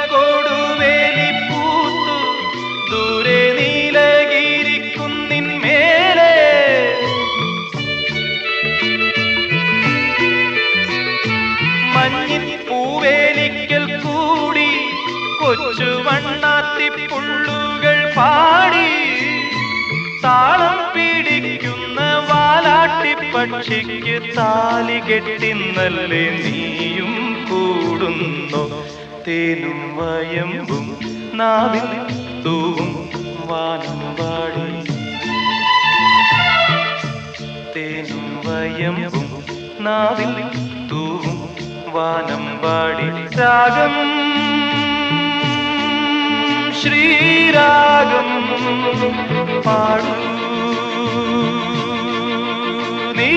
കൊടുവേലി പൂത്തു ദൂരെ നീലഗിരിക്കുന്നിൻ മേലെ മഞ്ഞിൻ പൂവേലിക്കൽ കൂടി കൊച്ചു വണ്ണാത്തിപ്പുള്ളുകൾ പാടി താളം പിടിക്കുന്ന വാലാട്ടിപ്പക്ഷിക്ക് താലി കെട്ടിന്നല്ലേ നീയും കൂടുന്നു തേനും വയമ്പും നാവിൽ തൂവും വാനം പാടി തേനും വയമ്പും നാവിൽ തൂവും വാനം പാടി രാഗം ശ്രീരാഗം പാടൂ നീ